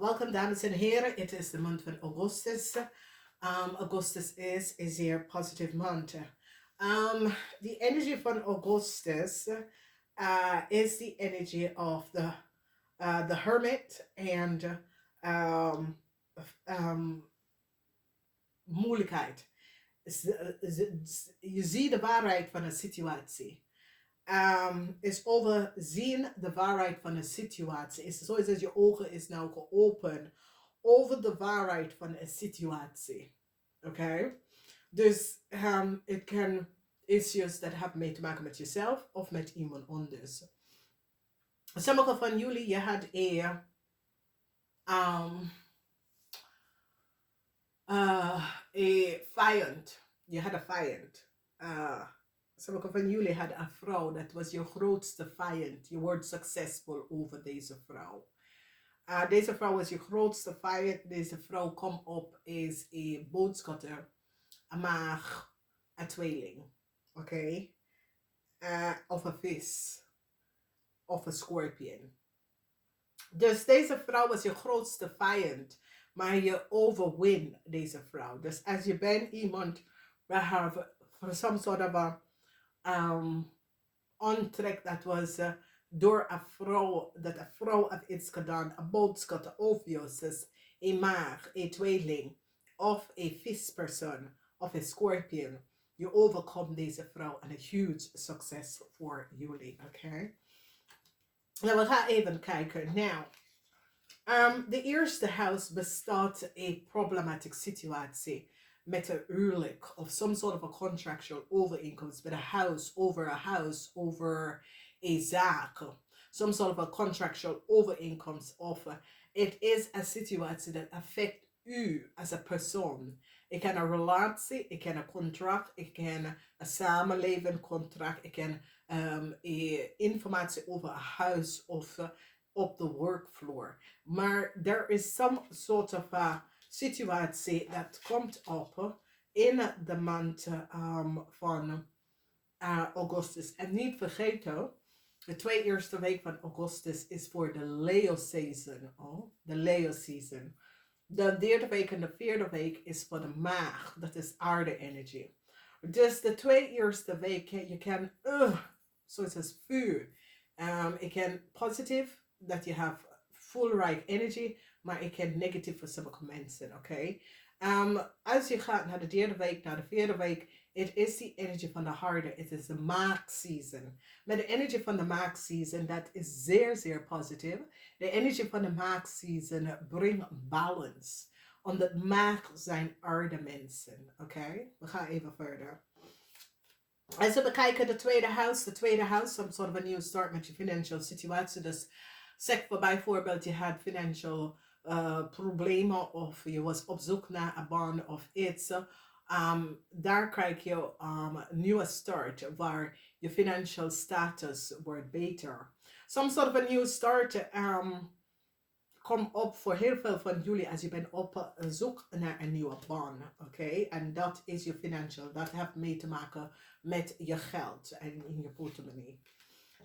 Welkom dames en heren, het is de maand van Augustus. Augustus is your positive month. The energy van Augustus is the energy of the hermit and um, moeilijkheid. Je ziet de waarheid van een situatie. Is overzien de waarheid van een situatie. Is zoals als je ogen is nou geopend over de waarheid van een situatie. Oké? Dus het kan issues dat hebben mee te maken met jezelf of met iemand anders. Sommigen van jullie, je had een vijand. Je had een vijand. Sommigen van jullie hadden een vrouw, dat was je grootste vijand. Je wordt succesvol over deze vrouw. Deze vrouw is je grootste vijand. Deze vrouw komt op is een boodschatter, maar een tweeling. Oké? Of een vis. Of een scorpion. Dus deze vrouw was je grootste vijand. Maar je overwint deze vrouw. Dus als je bent iemand waar have some sort of a ontrek dat was door een vrouw, dat een vrouw had iets gedaan, een boodschap of Augustus, een maag, een tweeling, of een vispersoon, of een scorpion. Je overkomt deze vrouw en een huge succes voor jullie, oké? Nou, we gaan even kijken. Nou, de eerste huis bestaat een problematische situatie met een huwelijk of some sort of a contractual overeenkomst met een house, over een zaak. Some sort of a contractual overeenkomst of it is een situatie dat affect u als een persoon. Ik kan een relatie, ik kan een contract, ik kan een samenleving contract, ik kan informatie over een huis of op de workfloor. Maar er is some sort of a situatie dat komt op in de maand van Augustus. En niet vergeten, de 2 eerste week van Augustus is voor de Leo season. Oh, de Leo season. De 3e week en de 4e week is voor de maag. Dat is aarde energie. Dus de 2 eerste weken, je kan, zoals als vuur. Ik kan positief, dat je hebt full right energy, maar ik kan negatief voor sommige mensen, oké? Als je gaat naar de 3e week, naar de 4e week, het is die energie van de harde, het is de maag season. Met de energie van de maag season, dat is zeer, zeer positief. De energie van de maag season brengt balance. Omdat maag zijn aarde mensen, oké? We gaan even verder. Als we bekijken de tweede huis, some sort of a new start met je financial situatie. Dus zeg voor bijvoorbeeld, je had financial problemen of je was op zoek naar een baan of iets. Daar krijg je een nieuwe start waar je financial status wordt beter. Some sort of a new start kom op voor heel veel van jullie als je bent op zoek naar een nieuwe baan, oké? En dat is je financial, dat heeft mee te maken met je geld en in je portemonnee.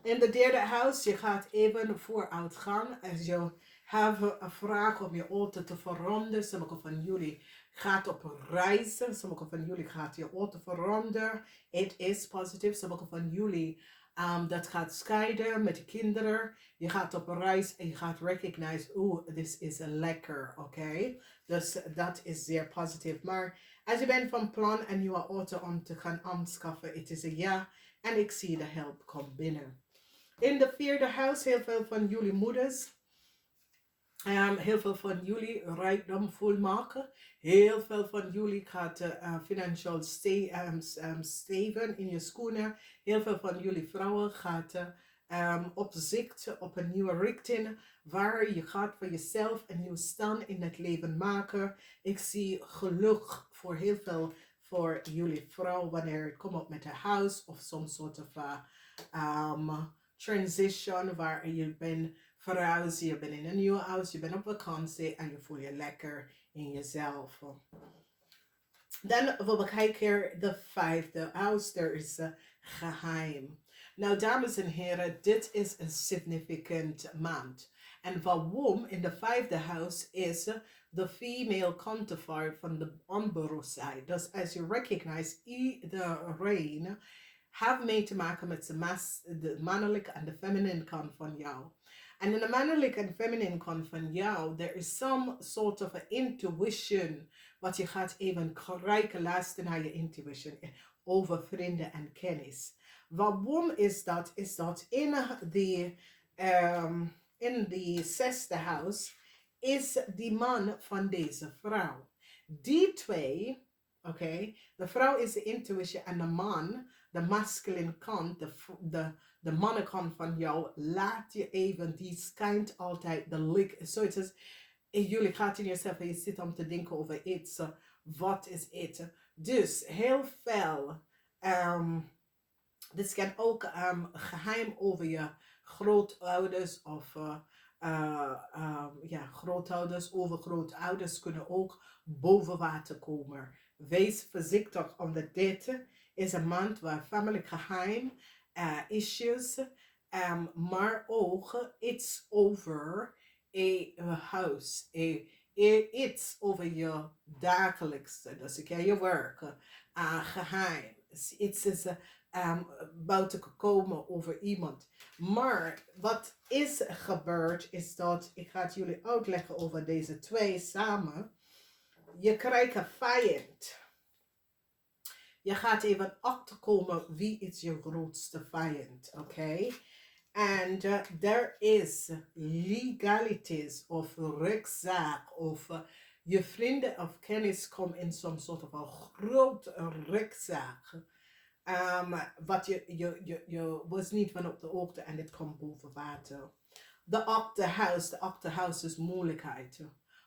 In de 3e huis, je gaat even vooruit gaan als je hebt een vraag om je auto te veranderen. Sommige van jullie gaat op reizen, sommige van jullie gaat je auto veranderen. Het is positief, sommige van jullie dat gaat scheiden met de kinderen. Je gaat op reis en je gaat recognize, this is lekker, oké? Dus dat is zeer positief. Maar als je bent van plan een nieuwe auto om te gaan aanschaffen, het is een ja. En ik zie de hulp komt binnen. In de 4e huis, heel veel van jullie moeders. Heel veel van jullie rijkdom volmaken. Heel veel van jullie gaat financial steven in je schoenen. Heel veel van jullie vrouwen gaat op zicht op een nieuwe richting. Waar je gaat voor jezelf een nieuw stand in het leven maken. Ik zie geluk voor heel veel voor jullie vrouw wanneer het komt op met een huis of some sort of transition waar je bent verhuizen, je bent in een nieuw huis, je bent op vakantie en je voelt je lekker in jezelf. Dan we bekijken de 5e huis, er is geheim. Nou, dames en heren, dit is een significant maand. En waarom in de vijfde house is the female counterpart van de unborrowed side. Dus as you recognize, iedereen heeft mee te maken met de mannelijke en de feminine kant van jou. En in de mannelijke en feminine kant van jou, there is some sort of a intuition, wat je gaat even krijgen, luisteren naar je intuition over vrienden en kennis. Waarom is dat? Is dat in de zesde house is die man van deze vrouw. Die twee, oké, de vrouw is de intuition en de man, de masculine kant, de mannenkant van jou, laat je even, die schijnt altijd de licht. So het is, jullie gaat in jezelf en je zit om te denken over iets. Wat is het? Dus heel veel. Dit kan ook geheim over je grootouders of grootouders, overgrootouders kunnen ook boven water komen. Wees voorzichtig, omdat dit is een maand waar family geheim issues, maar ook iets over een huis, iets over je dagelijkse, dus je werk, geheim. Iets is buiten gekomen over iemand. Maar wat is gebeurd is dat, ik ga het jullie uitleggen over deze twee samen. Je krijgt een vijand. Je gaat even achterkomen wie is je grootste vijand, oké? En there is legalities of rechtszaak of je vrienden of kennis komen in some sort of een grote rechtszaak. Wat je was niet van op de hoogte en dit komt boven water. De achterhouse is moeilijkheid.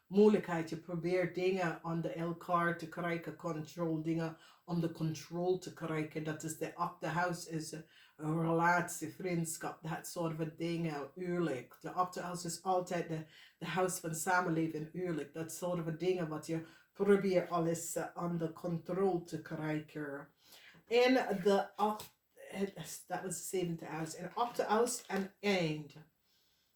Moeilijkheid, je probeert dingen onder elkaar te krijgen, control, dingen om de control te krijgen. Dat is de achterhouse, is een relatie, vriendschap, dat soort van dingen, huwelijk. De achterhouse is altijd de huis van samenleving, huwelijk. Dat soort van dingen wat je probeert alles onder controle te krijgen. In de that was the seventh house. In achterhouse and end.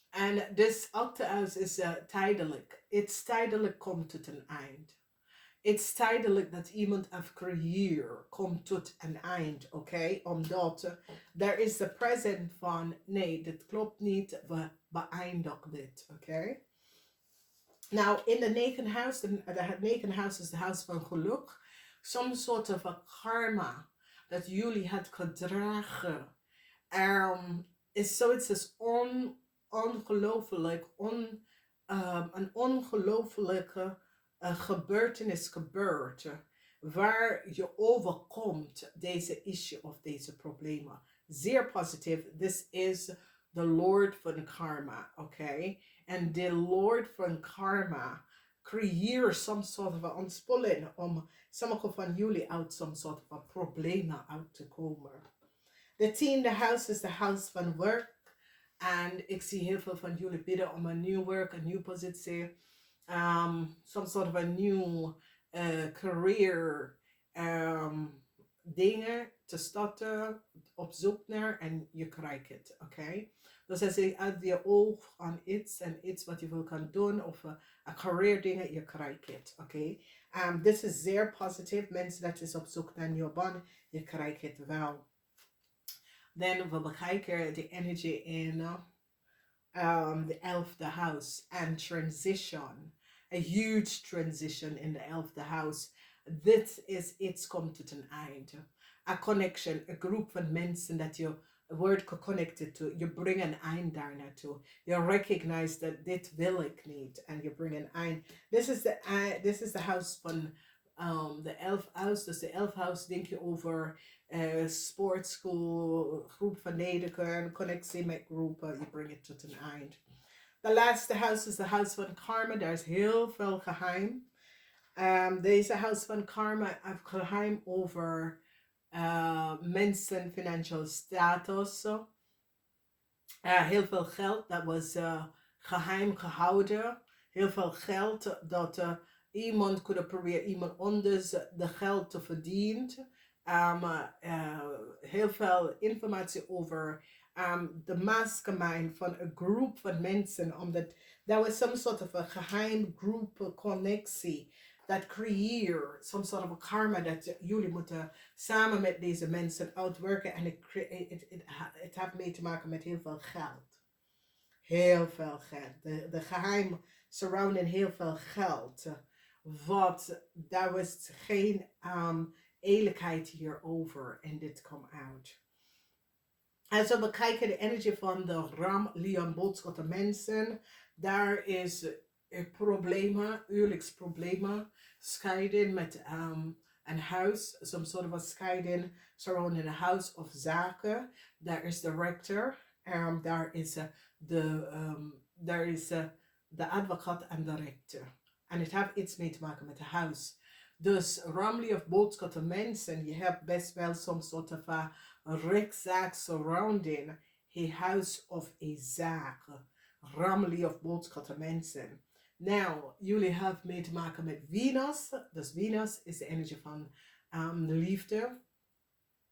En dus achterhuis is tijdelijk. It's tijdelijk komt tot een eind. It's tijdelijk dat iemand heeft creëerd komt tot een eind, oké? Omdat er is de present van, nee, dit klopt niet, we beëindigen dit, oké? Nou, in de negen house, de negen house is de huis van geluk. Some sort of a karma dat jullie het gedragen. Is zoiets als ongelooflijk, een ongelofelijke gebeurtenis gebeurt, waar je overkomt deze issue of deze problemen. Zeer positief. This is the Lord van karma, oké? En de Lord van karma creëert some sort of ontspanning om sommige van jullie uit some sort of problemen uit te komen. De tiende house is de house van werk. En ik zie heel veel van jullie bidden om een nieuw werk, een nieuwe positie. Some sort of a new career. Dingen te starten, op zoek naar en je krijgt het, oké? Dus als je uit je oog aan iets en iets wat je wil kan doen of een career dingen, je krijgt het, oké? Dit is zeer positief. Mensen dat is op zoek naar een nieuwe baan, je krijgt het wel. Dan we bekijken de energy in the 11th house and transition. A huge transition in the 11th house. Dit is iets komt tot een eind. A connection, a groep van mensen dat je word connected to. Je brengt een eind daar naartoe. Je recognize dat dit wil ik niet. En je brengt een eind. This is the house van de 11th house. Dus de 11th house denk je over sportschool, groep van Nederland, connectie met groepen. Je brengt het tot een eind. De laatste house is de house van karma. Daar is heel veel geheim. Deze house van karma heeft geheim over mensen, financial status. Heel veel geld dat was geheim gehouden. Heel veel geld dat iemand kon proberen iemand anders de geld te verdienen. Heel veel informatie over de mastermind van een groep van mensen, omdat dat was some sort of a geheim groep connectie dat creëert some sort of a karma dat jullie moeten samen met deze mensen uitwerken en het heeft mee te maken met heel veel geld. Heel veel geld. De geheim surrounding heel veel geld. Wat, daar was geen eerlijkheid hierover en dit komt uit. Als we bekijken de energie van de Ram, Leon, boodschap de mensen, daar is problemen, huwelijksproblemen, scheiding met een huis, some sort of a scheiding surrounding a house of zaken. Daar is de rector, daar is de advocaat en de rechter. En het heeft iets mee te maken met het huis. Dus Ramli of boodschap de mensen, je hebt best wel some sort of a rechtszaak surrounding a house of a zaak. Ramli of boodschap de mensen. Nou, jullie hebben mee te maken met Venus. Dus Venus is de energie van de liefde.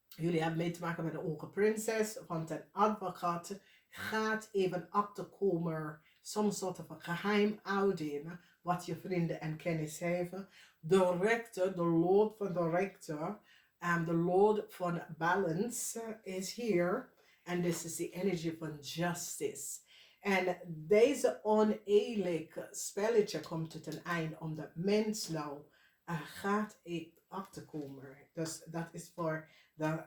Jullie hebben mee te maken met de hoge prinses. Want een advocaat gaat even achterkomen. Some sort of a geheim houden. Wat je vrienden en kennis hebben. De rechter, de lord van de rechter. The Lord van Balance is here. And this is the energy van Justice. En deze oneerlijk spelletje komt tot een einde. Omdat mens nou gaat achterkomen. Dus dat is voor de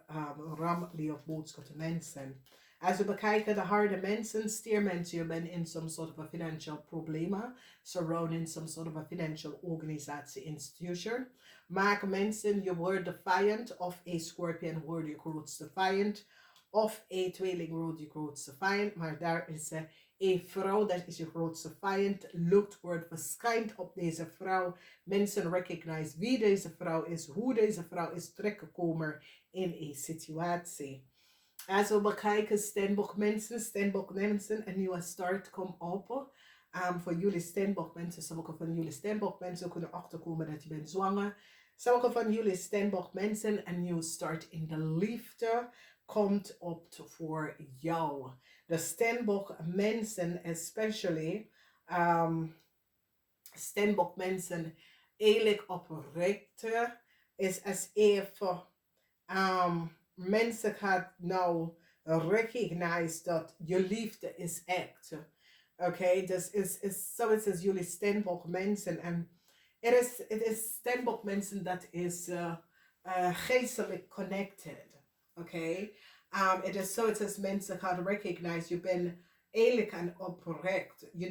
Ramli of boodschap de mensen. Als we bekijken de harde mensen, stiermensen, je bent in some sort of a financial problemen, surrounding some sort of a financial organisatie, institution. Maak mensen, je wordt de vijand, of a scorpion wordt je grootste vijand, of a tweeling wordt je grootste vijand, maar daar is een vrouw, dat is je grootste vijand, lukt, wordt verschijnt op deze vrouw. Mensen recognize wie deze vrouw is, hoe deze vrouw is terechtgekomen in een situatie. Als we bekijken Steenbok mensen, een nieuwe start komt op. Voor jullie Steenbok mensen, sommige van jullie Steenbok mensen kunnen achterkomen dat je bent zwanger. Sommige van jullie Steenbok mensen, een nieuwe start in de liefde komt op voor jou. De Steenbok mensen, especially Steenbok mensen, eerlijk oprecht, is als even mensen gaan nou recognize dat je liefde is echt. Oké, dus is zoiets als jullie Steenbok mensen. En het is Steenbok mensen dat is geestelijk connected. Oké, het is zoiets als mensen gaan recognize, je bent eerlijk en oprecht. Je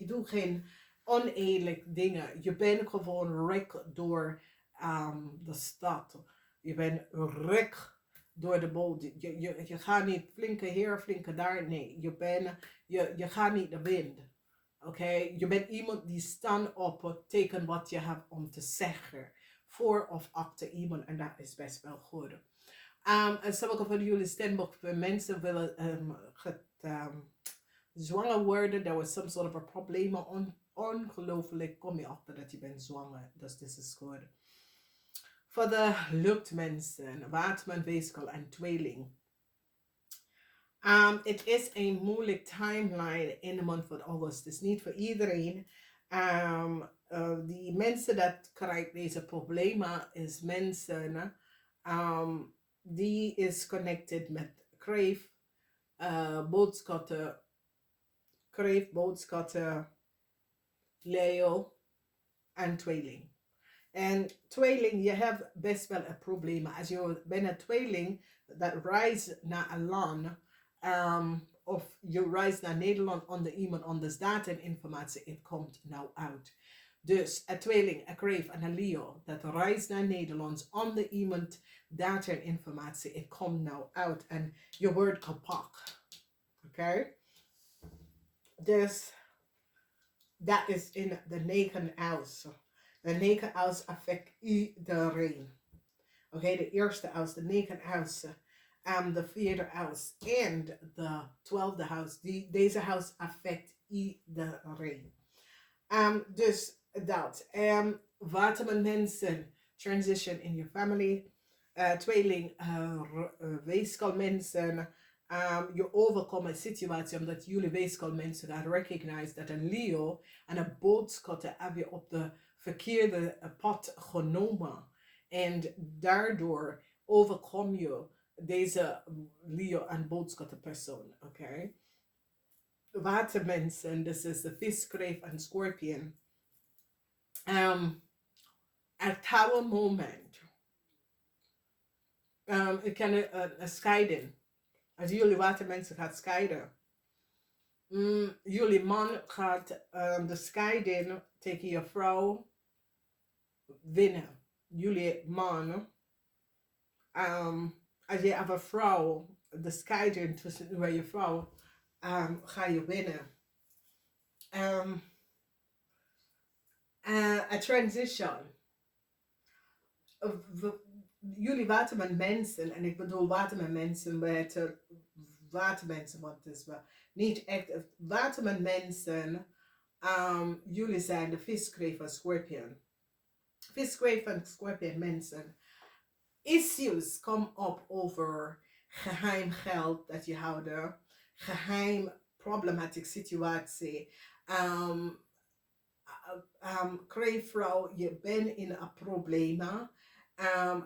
doet geen oneerlijk dingen. Je bent gewoon rijk door de stad. Je bent rijk door de boot. Je gaat niet flinke hier, flinke daar. Nee, je gaat niet de wind. Oké? Je bent iemand die staat op teken wat je hebt om te zeggen. Voor of achter iemand. En dat is best wel goed. En sommige van jullie Steenbok mensen willen zwanger worden. There was some sort of a probleem. Ongelooflijk kom je achter dat je bent zwanger. Dus dit is goed. Voor de luchtmensen, waterman, weeskel en tweeling. Het is een moeilijk timeline in de maand van Augustus. Niet voor iedereen. Die mensen dat krijgen deze problemen is mensen die is connected met kreef, boodschatten, Leo en tweeling. En tweeling, je hebt best wel een probleem. Als je bent een tweeling dat reist naar een land, of je reist naar Nederland onder iemand anders data-informatie, het komt nou uit. Dus een tweeling, een kreef en een Leo, dat reist naar Nederland onder iemand data-informatie, het komt nou uit. En je wordt gepakt. Oké? Dus dat is in de 9 huis. De 9 huis affect iedereen. Oké, de eerste huis, de 9 huis, de 4e huis en de 12e huis. Deze huis affect iedereen. Dus dat. Waterman mensen, transition in your family. Tweeling, weeskel mensen, Je overkomt een situatie omdat jullie wezenlijk mensen gaan recognize dat een Leo en een boodschatten heb je op de verkeerde pad genomen. En daardoor overkom je deze Leo en boodschattenpersoon. Oké? Watermensen, dus is de vis, kreef en scorpion. At our moment, ik kan een scheiden. Als jullie watermensen gaat scheiden. Jullie man gaat de scheiding tegen je vrouw winnen. Jullie man, als je hebt een vrouw, de scheiding tussen u en je vrouw, ga je winnen. A transition. Jullie watermensen, en ik bedoel watermensen met watermensen, want het is wel niet echt watermensen. Jullie zijn de viskreef en scorpion. Viskreef en scorpion mensen. Issues komen op over geheim geld dat je houdt, geheim problematic situatie. Kreefvrouw, je bent in een probleem.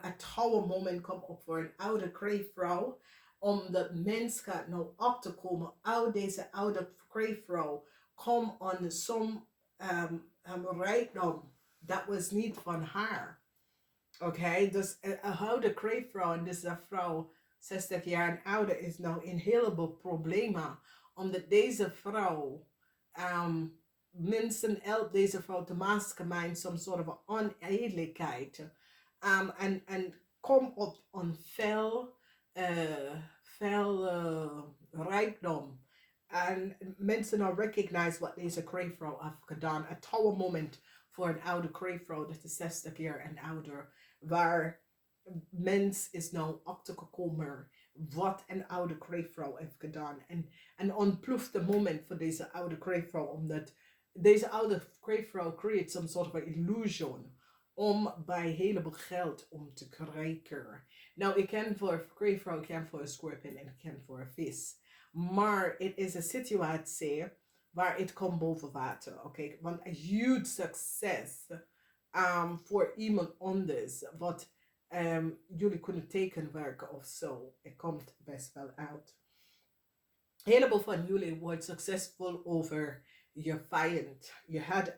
Het oude moment komt op voor een oude kreefvrouw. Omdat mens gaat nou op te komen uit deze oude kreefvrouw. Kom on some rijkdom. Dat was niet van haar. Oké, dus een oude kreefvrouw, en dus een vrouw 60 jaar en ouder, is nou in een heleboel problemen. Omdat deze vrouw, mensen helpen deze vrouw te mastermind some soort of oneerlijkheid. En kom op een veel rijkdom. En mensen nou recognize wat deze kreefvrouw heeft gedaan. Het oude moment voor een oude kreefvrouw, dat is 60 jaar en ouder, waar mens is nou achtergekomen wat een oude kreefvrouw heeft gedaan. En ontplofte moment voor deze oude kreefvrouw, omdat deze oude kreefvrouw creëert some sort of illusion om bij heleboel geld om te krijgen. Nou, ik ken voor een kreefvrouw, ik ken voor een scorpion en ik ken voor een vis. Maar het is een situatie waar het komt boven water. Oké? Want een huge succes voor iemand anders wat jullie kunnen tekenwerken of zo. Het komt best wel uit. Een heleboel van jullie wordt succesvol over je vijand. Je had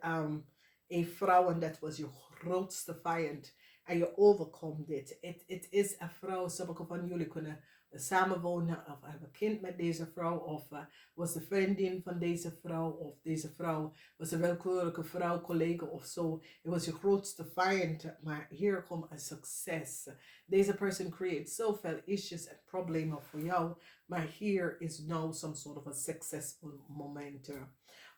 een vrouw en dat was je grootste vijand. En je overkomt dit. Het is een vrouw. Sommige van jullie kunnen samenwonen of hebben een kind met deze vrouw. Of was de vriendin van deze vrouw. Of deze vrouw was een willekeurige vrouw, collega of zo. Het was je grootste vijand. Maar hier komt een succes. Deze person creates zoveel issues en problemen voor jou. Maar hier is now some sort of a successful moment.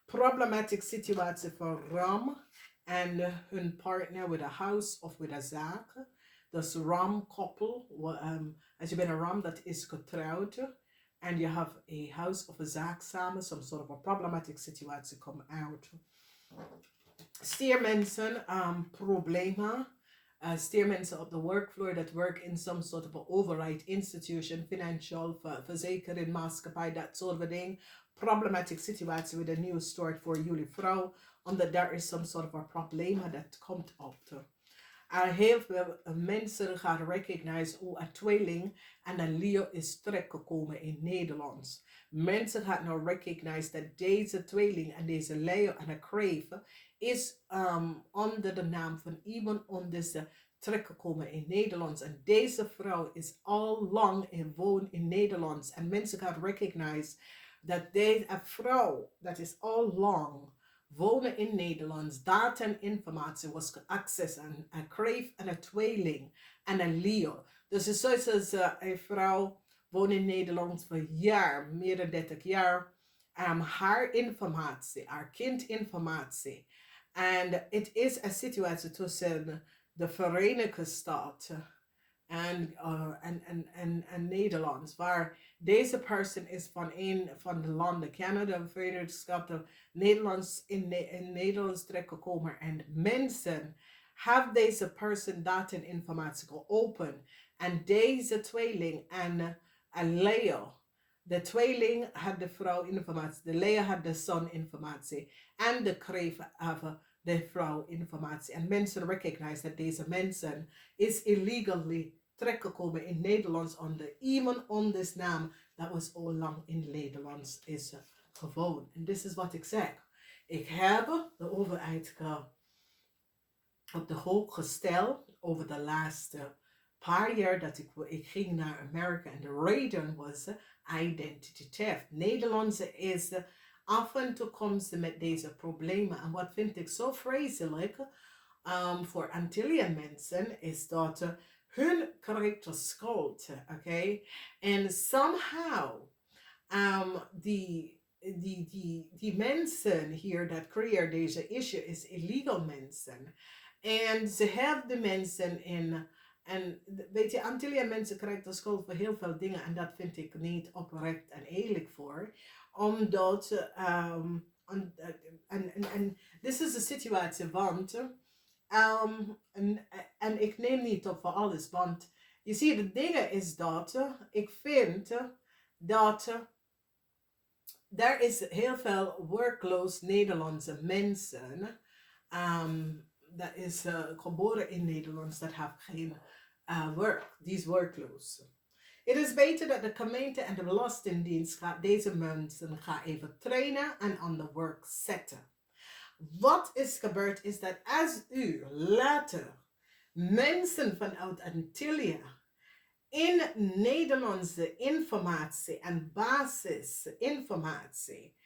Problematic situatie voor Ram en hun partner with a house of with a zaak. Dus Ram koppel. Als je bent een Ram dat is getrouwd en je have a house of a zaak samen, some sort of a problematic situatie come out. Steermensen, problemen. Steermensen op de workfloor that work in some sort of a override institution, financial, verzekering, maatschappij, dat soort of ding. Problematic situatie with a new start voor jullie vrouw, omdat there is some sort of a probleem dat komt op. Heel veel mensen gaan recognize hoe een tweeling en een Leo is terechtgekomen in Nederlands. Mensen gaan nou recognize dat deze tweeling en deze Leo en een kreef is onder de naam van iemand anders terechtgekomen in Nederlands. En deze vrouw is al lang in woon in Nederlands. En mensen gaan recognize dat deze vrouw, dat is al lang wonen in Nederlands, data en informatie was access aan een kreef en een tweeling en een Leo. Dus het is zoals een vrouw woont in Nederland voor jaar, meer dan 30 jaar. Haar informatie, haar kindinformatie. En het is een situatie tussen de Verenigde Staten en Nederlands, waar deze persoon is van een van de landen, Canada, Verenigde Staten, Nederlands, in Nederlands terechtgekomen. En mensen hebben deze persoon data en informatie geopend. En deze tweeling en Leo De tweeling had de vrouw informatie, de Lea had de zoon informatie en de kreef had de vrouw informatie. En mensen recognize dat deze mensen is illegally terechtgekomen in Nederlands onder iemand onders naam dat was al lang in Nederlands is gewoon. En dit is wat ik zeg. Ik heb de overheid op de hoogte gesteld over de laatste paar jaar dat ik ging naar Amerika en de reden was identity theft. Nederlandse is af en toe komt ze met deze problemen. En wat vind ik zo vreselijk voor Antillian mensen is dat hun krijgt de schuld. Okay? En somehow die mensen hier dat creëren deze issue is illegal mensen. En ze hebben de mensen in. En weet je, Antillian mensen krijgen de schuld voor heel veel dingen. En dat vind ik niet oprecht en eerlijk voor. Omdat, en dit is de situatie, want, en ik neem niet op voor alles. Want je ziet, de dingen is dat, ik vind dat er is heel veel werkloos Nederlandse mensen. Dat is geboren in Nederland, dat hebben geen werk. Die is werkloos. Het is beter dat de gemeente en de Belastingdienst deze mensen gaan even trainen en aan de werk zetten. Wat is gebeurd is dat als u later mensen vanuit Antillia in Nederlandse informatie en basisinformatie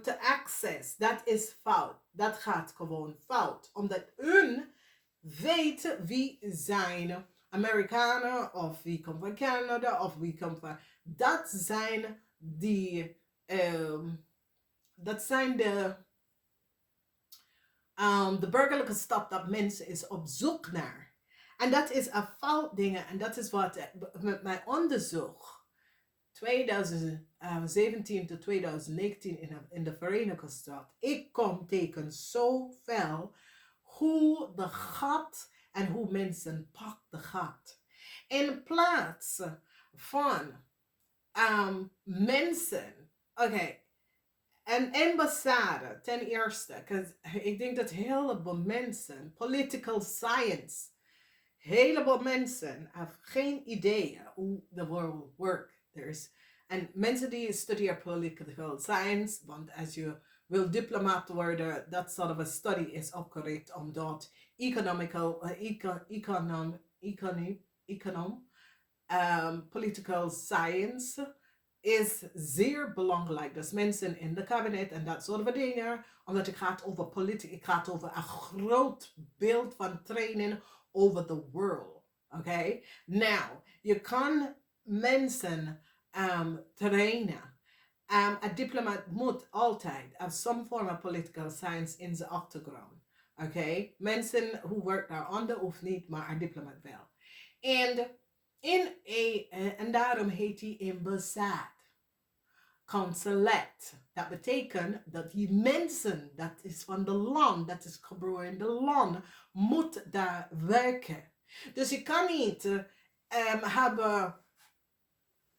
te access, dat is fout. Dat gaat gewoon fout. Omdat hun weten wie zijn Amerikanen of wie komt van Canada of wie komt van. Dat zijn de burgerlijke stap dat mensen is op zoek naar. En dat is een fout dingen. En dat is wat met mijn onderzoek 2017 tot 2019 in de Verenigde Staten. Ik kom tegen zoveel hoe de gat en hoe mensen pakken de gat. In plaats van mensen, oké, een ambassade ten eerste, ik denk dat heleboel mensen, political science, heleboel mensen hebben geen idee hoe de wereld werkt. En mensen die studeren political science, want als je wil diplomaat worden, dat soort of study is opgericht omdat political science is zeer belangrijk. Dus mensen in de kabinet en dat soort van dingen, omdat het gaat over politiek, het gaat over een groot beeld van training over the world. Okay? Nou, je kan mensen trainen. Een diplomaat moet altijd some form of political science in zijn achtergrond. Okay? Mensen who werken daaronder hoeft niet, maar een diplomaat wel. En daarom heet hij ambassade. Consulate. Dat betekent dat die mensen, dat is van de land, dat is geboren in de land, moet daar werken. Dus je kan niet hebben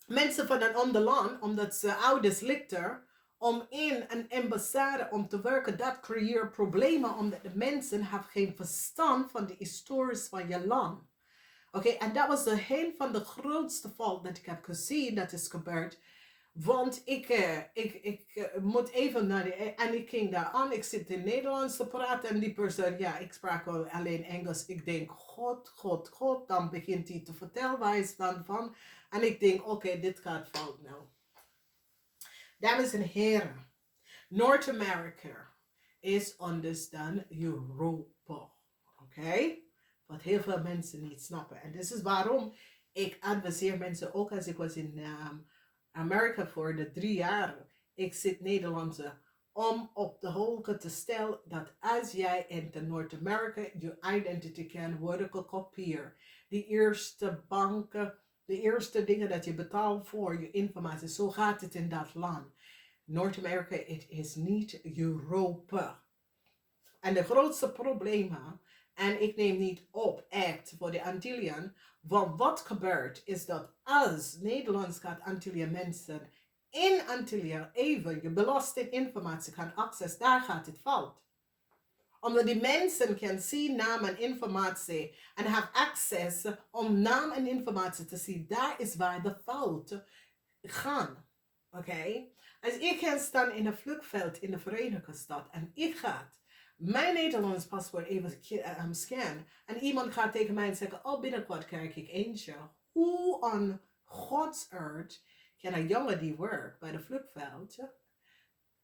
mensen van een ander land, omdat ze ouders liggen, om in een ambassade om te werken. Dat creëert problemen, omdat de mensen hebben geen verstand van de historie van je land. Oké, en dat was een van de grootste fouten dat ik heb gezien dat is gebeurd. Want ik moet even naar en ik ging daar aan, ik zit in Nederlands te praten en die persoon, ja, ik sprak alleen Engels. Ik denk, God, dan begint hij te vertellen waar hij dan van. En ik denk, oké, dit gaat fout nou. Dames en heren, Noord-Amerika is anders dan Europa. Oké? Wat heel veel mensen niet snappen. En dit is waarom ik adviseer mensen, ook als ik was in Amerika voor de 3 jaar. Ik zit Nederlandse om op de hoogte te stellen dat als jij in Noord-Amerika je identity kan worden gekopieerd. De eerste banken, de eerste dingen dat je betaalt voor je informatie. Zo gaat het in dat land. Noord-Amerika, het is niet Europa. En de grootste problemen En ik neem niet op echt voor de Antillian. Want wat gebeurt is dat als Nederlands gaat Antillian mensen in Antillië even je belastinginformatie gaan access, daar gaat het fout. Omdat die mensen kunnen zien naam en informatie en have access om naam en informatie te zien. Daar is waar de fouten gaan. Oké? Als ik ga staan in een vliegveld in de Verenigde Staten en ik ga mijn Nederlands paspoort even scannen en iemand gaat tegen mij zeggen, oh binnenkort krijg ik eentje. Hoe on God's earth kan een jongen die werkt bij de vliegveld,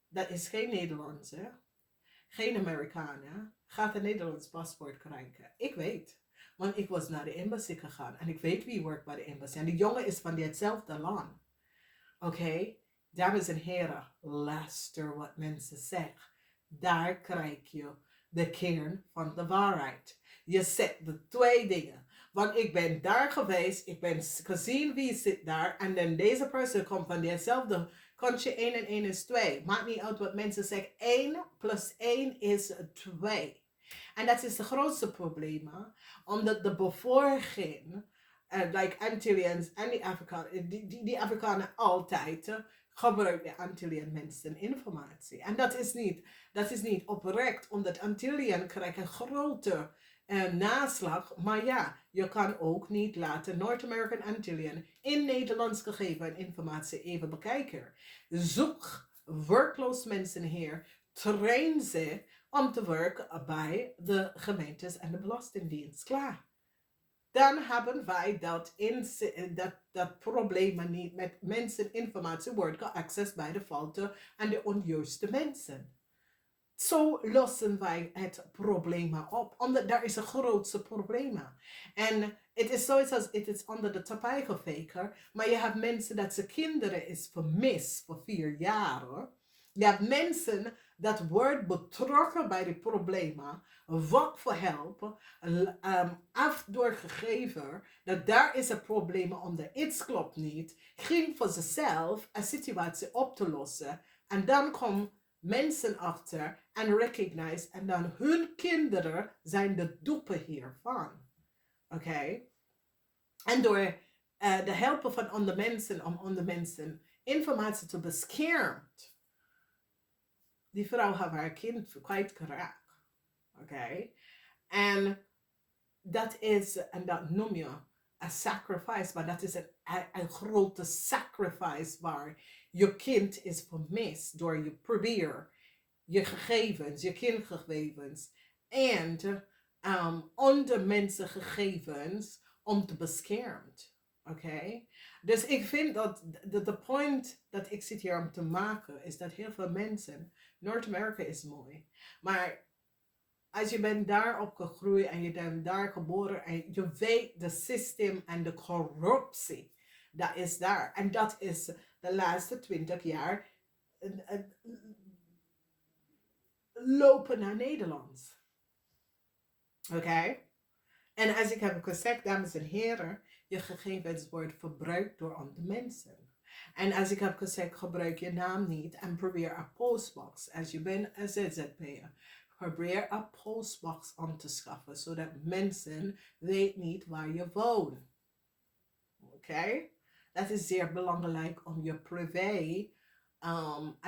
dat is geen Nederlandse, geen Amerikanen, gaat een Nederlands paspoort krijgen. Ik weet. Want ik was naar de embassy gegaan en ik weet wie werkt bij de embassy. En die jongen is van hetzelfde land. Oké? Dames en heren, luister wat mensen zeggen. Daar krijg je de kern van de waarheid. Je zet de twee dingen. Want ik ben daar geweest, ik ben gezien wie zit daar. En dan deze persoon komt van dezelfde country. 1 en 1 is 2. Maakt niet uit wat mensen zeggen. 1 plus 1 is 2. En dat is het grootste probleem. Omdat de bevolking, like Antillians en die Afrikanen altijd gebruiken de Antillian mensen informatie. En dat is niet oprecht, omdat Antillian krijgen een grote naslag. Maar ja, je kan ook niet laten North American Antillian in Nederlands gegeven informatie even bekijken. Zoek werkloos mensen hier, train ze om te werken bij de gemeentes en de Belastingdienst. Klaar. Dan hebben wij dat problemen niet met mensen informatie wordt geaccessed bij de fouten en de onjuiste mensen. Zo lossen wij het probleem op, omdat daar is een grootste probleem. En het is zoiets als het is onder de tapijt gevegen, maar je hebt mensen dat zijn kinderen is vermist voor 4 jaar. Je hebt mensen dat wordt betrokken bij de problemen, wat voor help, af doorgegeven dat daar is een probleem omdat iets klopt niet, ging voor zichzelf een situatie op te lossen en dan komt mensen achter en recognize en dan hun kinderen zijn de dupe hiervan. Oké? En door de helpen van andere mensen om andere mensen informatie te beschermen, die vrouw heeft haar kind kwijtgeraakt. Oké? En dat is, en dat noem je een sacrifice, maar dat is een grote sacrifice waar je kind is vermist door je probeer je gegevens, je kindgegevens en andere mensen gegevens om te beschermen. Oké? Dus ik vind dat de point dat ik zit hier om te maken is dat heel veel mensen, Noord-Amerika is mooi, maar als je bent daar opgegroeid en je bent daar geboren en je weet de systeem en de corruptie, dat is daar. En dat is de laatste 20 jaar lopen naar Nederland. Oké? En als ik heb gezegd, dames en heren, je gegevens wordt verbruikt door andere mensen. En als ik heb gezegd, gebruik je naam niet en probeer een postbox. Als je bent een ZZP'er, probeer een postbox om te schaffen, zodat mensen weten niet waar je woont. Oké? Dat is zeer belangrijk om je privé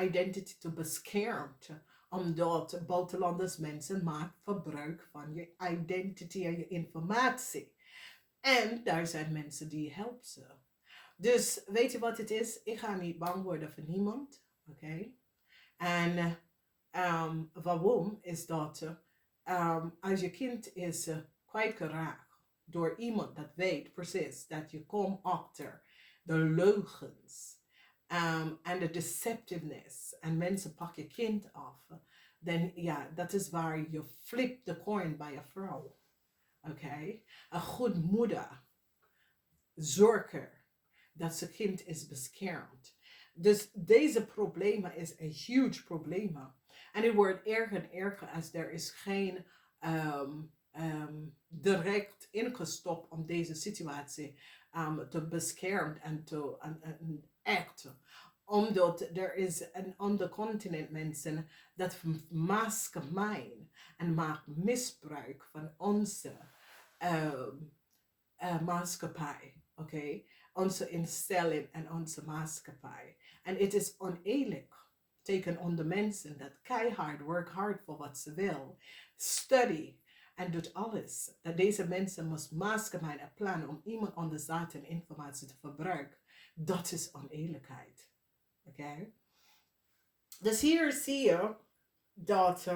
identity te beschermen. Omdat buitenlanders mensen maken gebruik van je identity en je informatie. En daar zijn mensen die helpen ze. Dus weet je wat het is? Ik ga niet bang worden voor niemand. Oké? En waarom is dat als je kind is kwijtgeraakt door iemand dat weet precies dat je komt achter de leugens en de deceptiveness en mensen pakken je kind af, dan ja, dat is waar je flipt de coin bij een vrouw. Oké? Een goed moeder zorgt dat zijn kind is beschermd. Dus deze problemen is een huge probleem. En het wordt erger en erger als er is geen direct ingestopt om deze situatie te beschermen en te echt. Omdat er is een ander continent mensen dat masker mijn. en maakt misbruik van onze ehm, maatschappij. Oké? Onze instelling en onze maatschappij. En het is oneerlijk tegen de mensen dat keihard work hard voor wat ze wil. Study en doet alles. Dat deze mensen moest maatschappij en plannen om iemand aan de zaad en informatie te verbruiken. Dat is oneerlijkheid. Oké? Dus hier zie je dat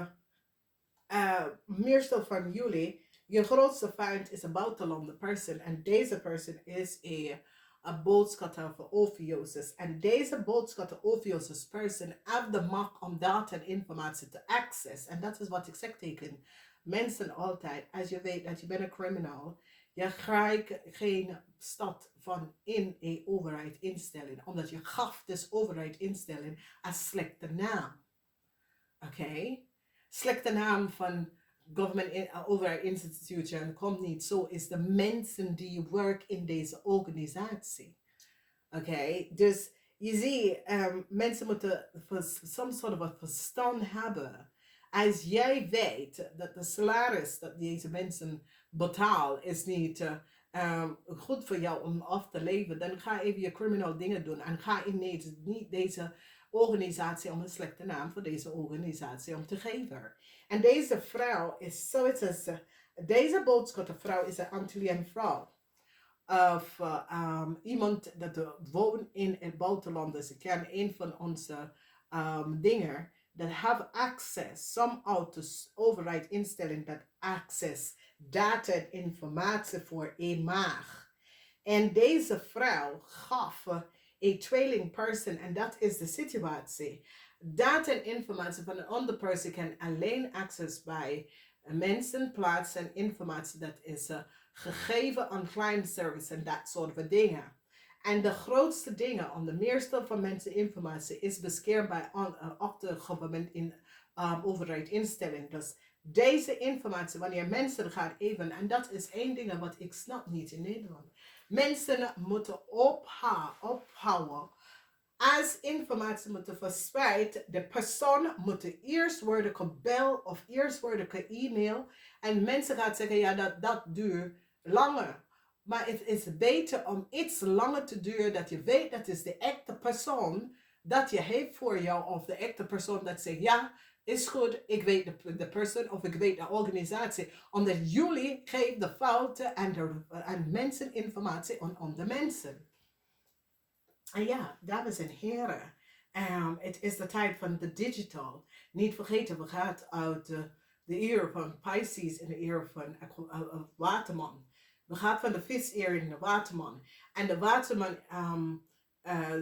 meestal van jullie, je grootste vijand is een buitenlander persoon. En deze persoon is een boodschapper voor oviosis. En deze boodschapper oviosis person heeft de macht om data en informatie te access. En dat is wat ik zeg tegen mensen altijd. Als je weet dat je bent een criminal, je krijgt geen stad van in een overheid instelling. Omdat je gaf dus overheid instelling als slechte naam. Oké? Slechte naam van government overheid institution komt niet. Zo is de mensen die werken in deze organisatie. Oké? Dus je ziet, mensen moeten soms soort van verstand hebben. Als jij weet dat de salaris dat deze mensen betalen is niet goed voor jou om af te leven, dan ga even je criminal dingen doen en ga ineens niet deze organisatie om een slechte naam voor deze organisatie om te geven. En deze vrouw is zoiets als, deze boodschappenvrouw is een Antillian vrouw. Of iemand dat woont in het buitenland. Dus ik ken een van onze dingen dat have access, somehow to overheid instelling dat access data en informatie voor een maag. En deze vrouw gaf een tweeling person en dat is de situatie. Data en informatie van een andere persoon kan alleen access bij mensen, plaatsen en informatie dat is gegeven aan client service en dat soort van dingen. En de grootste dingen, om de meeste van mensen informatie is beschermbaar op de government in overheid instelling. Dus deze informatie, wanneer mensen gaan even, en dat is één ding wat ik snap niet in Nederland. Mensen moeten ophouden. Als informatie moet verspreid, de persoon moet eerst worden gebeld of eerst worden ge-e-mail. En mensen gaan zeggen, ja, dat duurt langer. Maar het is beter om iets langer te duren, dat je weet dat is de echte persoon dat je heeft voor jou. Of de echte persoon dat zegt, ja, is goed, ik weet de persoon of ik weet de organisatie. Omdat jullie geven de fouten en mensen informatie aan de mensen. En ja, dames en heren, het is de tijd van de digital. Niet vergeten, we gaan uit de eeuw van Pisces in de eeuw van Waterman. We gaan van de viseer in de Waterman. En de Waterman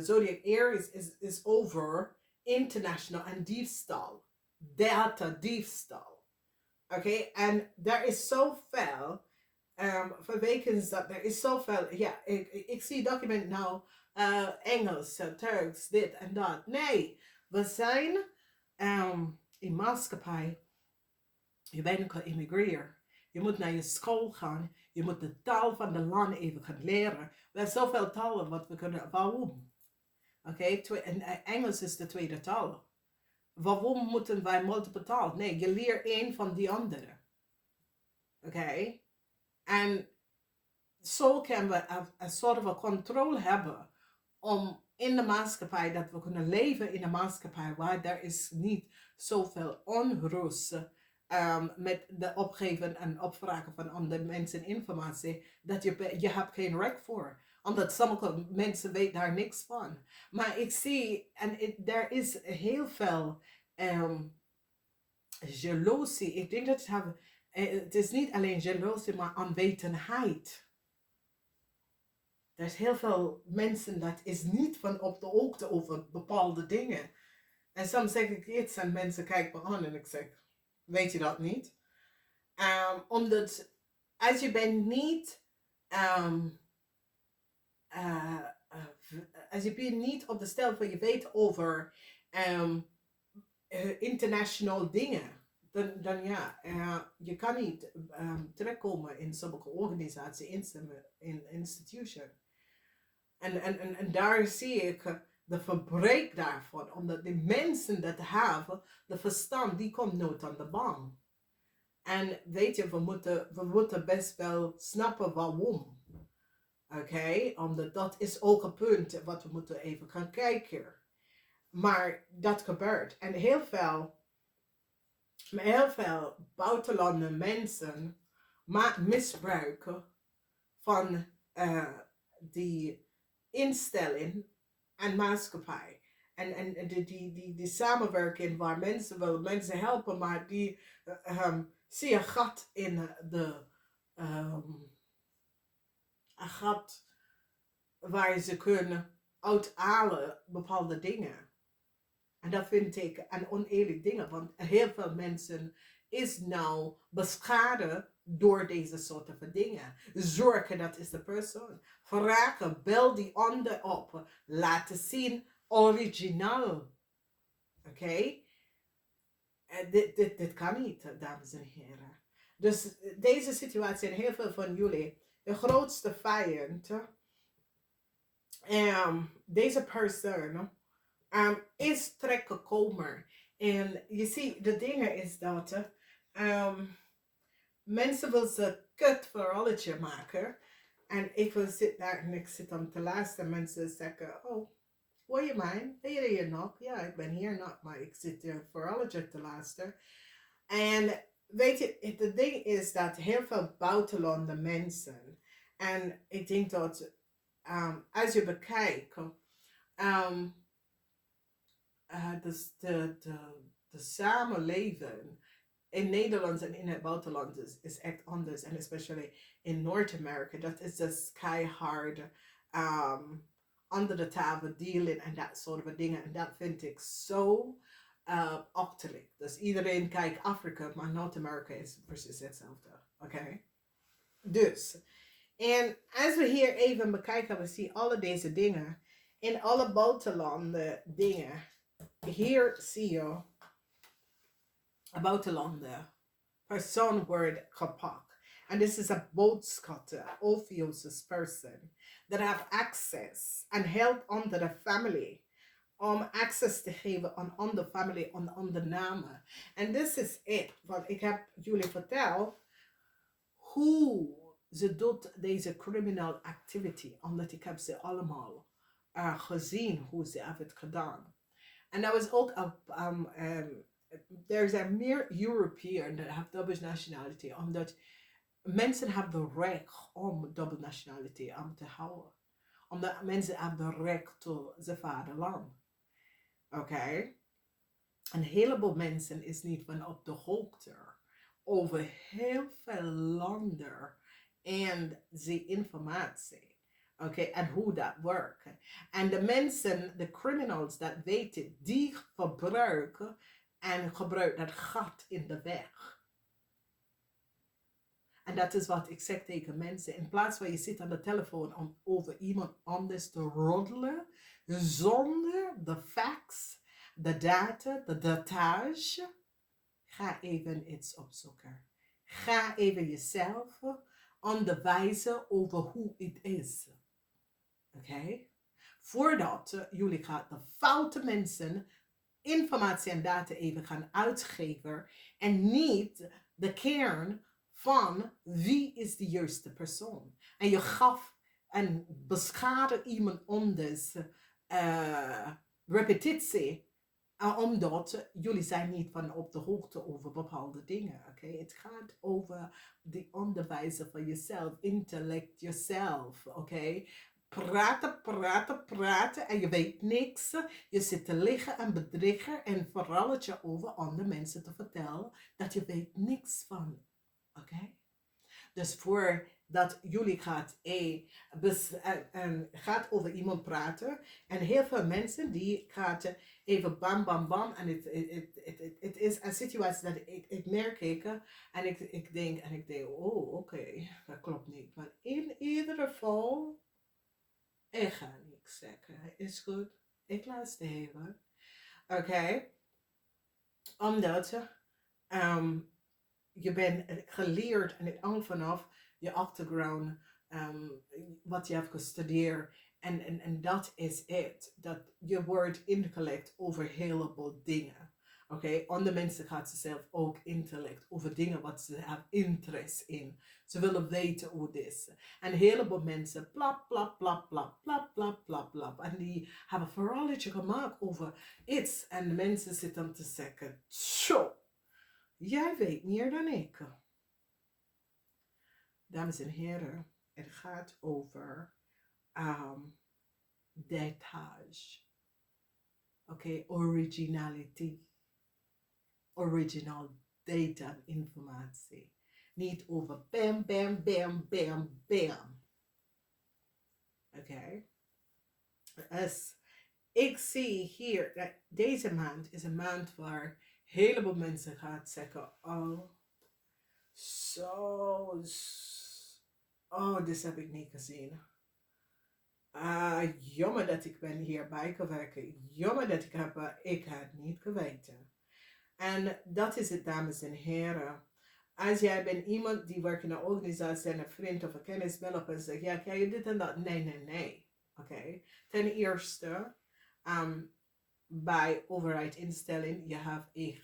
zodiac eer is over international en diefstal. Data diefstal. Oké, en er is zoveel. Vanwege dat er is zoveel. Ja, ik zie document nou. Engels, Turks, dit en dat. Nee, we zijn in maatschappij. Je bent geïmmigreerd. Je moet naar je school gaan. Je moet de taal van de land even gaan leren. We hebben zoveel talen wat we kunnen. Waarom? Oké, Engels is de tweede taal. Waarom moeten wij multiple taal? Nee, je leert één van die andere. Oké? En zo kunnen we een soort van controle hebben om in de maatschappij, dat we kunnen leven in een maatschappij waar er is niet zoveel onrust met de opgeven en opvragen van andere mensen informatie, dat je hebt geen recht voor. Omdat sommige mensen weten daar niks van. Maar ik zie, en er is heel veel jaloezie. Ik denk dat het is niet alleen jaloezie, maar onwetendheid. Er is heel veel mensen dat is niet van op de hoogte over bepaalde dingen. En soms zeg ik iets en mensen kijken me aan en ik zeg, weet je dat niet? Omdat als je bent niet, als je bent niet op de stel van je weet over international dingen, dan ja, je kan niet terechtkomen in sommige organisaties, in institution. En daar zie ik de verbreek daarvan. Omdat de mensen dat hebben, de verstand, die komt nooit aan de baan. En weet je, we moeten best wel snappen waarom. Oké, omdat dat is ook een punt wat we moeten even gaan kijken. Maar dat gebeurt. En heel veel buitenlandse mensen misbruiken van die instelling en maatschappij. En die samenwerking waar mensen willen mensen helpen, maar die zie een gat in een gat waar ze kunnen uithalen bepaalde dingen. En dat vind ik een oneerlijk ding, want heel veel mensen is nou beschadigd door deze soorten van dingen. Zorgen, dat is de persoon. Vragen, bel die ander op. Laten zien, original. Oké? Dit kan niet, dames en heren. Dus deze situatie en heel veel van jullie, de grootste vijand, deze persoon is terechtgekomen. En je ziet, de dingen is dat mensen willen ze kut verhaaltje maken. En ik wil zitten daar en ik zit dan te luisteren. Mensen zeggen, oh, hoor je mij? Ben je hier nog? Ja, ik ben hier nog, maar ik zit hier verhaaltje te luisteren. En weet je, het ding is dat heel veel buitenlandse mensen, en ik denk dat als je bekijkt, dus de samenleven in Nederland en in het buitenland is echt anders. En especially in Noord-Amerika, dat is dus keihard onder de tafel dealen en dat soort dingen. En dat vind ik zo achterlijk. Dus iedereen kijkt Afrika, maar Noord-Amerika is precies hetzelfde. Oké? Dus, en als we hier even bekijken, we zien alle deze dingen. In alle buitenlanden dingen. Hier zie je een buitenlander persoon wordt gepakt. En dit is een boodschapper, obvious person, that have access and help onder de family. Om access te geven aan andere family, aan andere namen. En dit is het, want ik heb jullie verteld hoe ze doet deze criminal activity, omdat ik heb ze allemaal gezien hoe ze hebben het gedaan. En dat was ook er zijn meer Europeanen die hebben dubbele nationality, omdat mensen hebben het recht om dubbele nationality aan te houden. Omdat mensen hebben het recht tot zijn vaderland. Oké? Een heleboel mensen is niet van op de hoogte over heel veel landen en die informatie. Oké, en hoe dat werkt. En de mensen, de criminals dat weten, die gebruiken dat gat in de weg. En dat is wat ik zeg tegen mensen. In plaats van je zit aan de telefoon om over iemand anders te roddelen, zonder de facts, de data, de datage, ga even iets opzoeken. Ga even jezelf onderwijzen over hoe het is. Oké? Voordat jullie gaan de foute mensen informatie en data even gaan uitgeven en niet de kern van wie is de juiste persoon. En je gaf en beschadigde iemand anders repetitie, omdat jullie zijn niet van op de hoogte over bepaalde dingen. Oké? Het gaat over de onderwijzen van jezelf, intellect jezelf. Oké? Praten en je weet niks. Je zit te liggen en bedriegen en verhaaltje over andere mensen te vertellen dat je weet niks van. Oké? Dus voordat jullie gaat over iemand praten en heel veel mensen die gaat even bam bam bam en het is een situatie dat ik merk en ik denk oh oké, dat klopt niet. Maar in ieder geval ik ga niks zeggen. Is goed. Ik luister even. Oké. Omdat je bent geleerd en het hangt vanaf je achtergrond, wat je hebt gestudeerd. En dat is het. Dat je wordt ingelicht over een heleboel dingen. Oké, andere mensen gaat ze zelf ook intellect over dingen wat ze hebben interesse in. Ze willen weten hoe het is. En een heleboel mensen plap, plap, plap, plap, plap, plap, plap, plap. En die hebben een verhaaltje gemaakt over iets. En de mensen zitten dan te zeggen, zo, jij weet meer dan ik. Dames en heren, het gaat over detail. Oké, originality. Original data en informatie. Niet over bam, bam, bam, bam, bam. Oké. Dus ik zie hier, dat deze maand is een maand waar een heleboel mensen gaan zeggen, oh, zo, oh, dit heb ik niet gezien. Jammer dat ik ben hierbij gewerkt. Jammer dat ik het niet geweten. En dat is het, dames en heren. Als jij bent iemand die werkt in een organisatie en een vriend of een kennis belt op en zegt, ja, kan je dit en dat? Nee. Oké. Ten eerste, bij overheidinstelling, je hebt een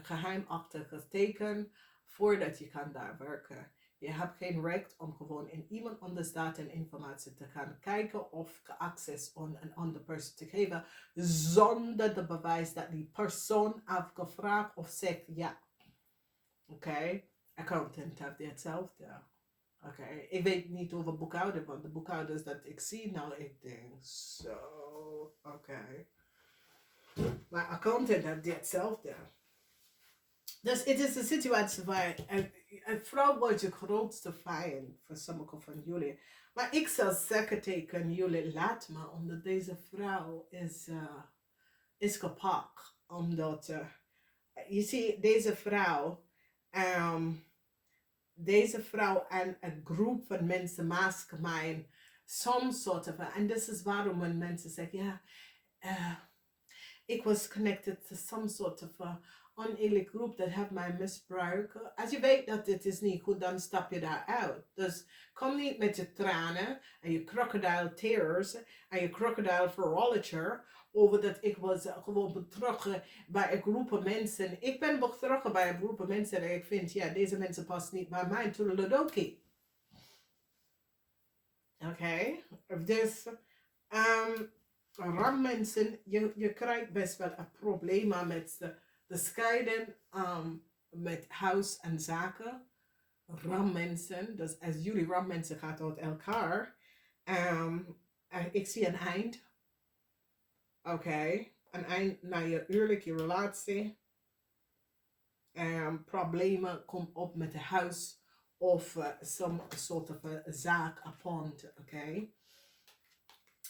geheimachtig teken voordat je kan daar werken. Je hebt geen recht om gewoon in iemand anders data en informatie te gaan kijken of access aan een andere persoon te geven zonder de bewijs dat die persoon heeft gevraagd of zegt ja. Oké. Accountant heeft hetzelfde. Oké. Ik weet niet over boekhouder, want de boekhouders dat ik zie nou, ik denk zo, oké. Maar accountant heeft hetzelfde. Dus het is een situatie waar een vrouw wordt je grootste vijand voor sommigen van jullie. Maar ik zal zeggen tegen jullie, laat me, omdat deze vrouw is gepakt. Omdat, je ziet, deze vrouw en een groep van mensen mastermind, some sort of, en dit is waarom mensen zeggen, ja, ik was connected to some sort of oneerlijk groep dat heeft mij misbruikt. Als je weet dat dit is niet goed, dan stap je daar uit. Dus kom niet met je tranen en je crocodile tears en je crocodile verhaaltje over dat ik was gewoon betrokken bij een groep mensen. Ik ben betrokken bij een groep mensen en ik vind, ja, deze mensen passen niet bij mij. Toedeledokie. Oké. Dus, rammensen, je krijgt best wel een probleem met de scheiden met huis en zaken. Rammensen, dus als jullie rammensen gaat uit elkaar, ik zie een eind. Oké, een eind naar je eerlijke relatie. Problemen komen op met het huis of some soort of zaak apart. Oké.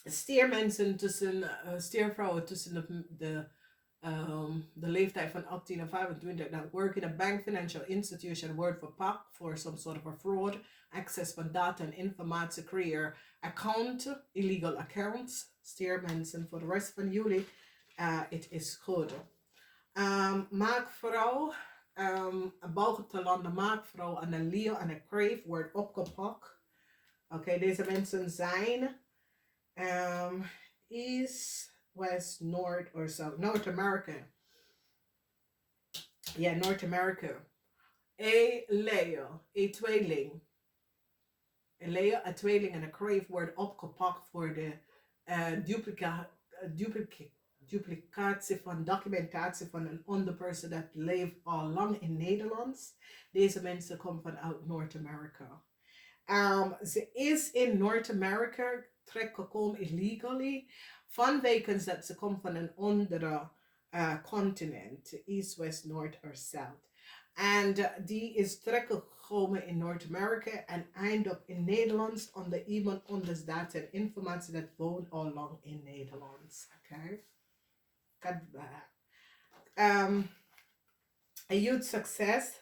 Steermensen steervrouwen tussen de leeftijd van 18 en 25 that work in a bank, financial institution, word for PAC for some sort of a fraud, access van data en informatie, creëer account, illegal accounts, steermensen. Voor de rest van jullie, het is goed. Maakvrouw, een buitenlandse maakvrouw en een Leo en een Crave wordt opgepakt. Oké, deze mensen zijn East, West, North or South, North America. Ja, North America. Een Leo, een tweeling. Een Leo, een tweeling en een Crave wordt opgepakt voor de duplicatie van documentatie van een andere persoon dat leeft al lang in Nederland. Deze mensen komen vanuit North America. Ze is in North America terechtgekomen illegally. Vanwege dat ze komt van een andere continent. East, West, North or South. En die is terechtgekomen in North America en eindigt in Nederland onder iemand anders data en informatie dat woont al lang in Nederland. Oké. Een huge succes.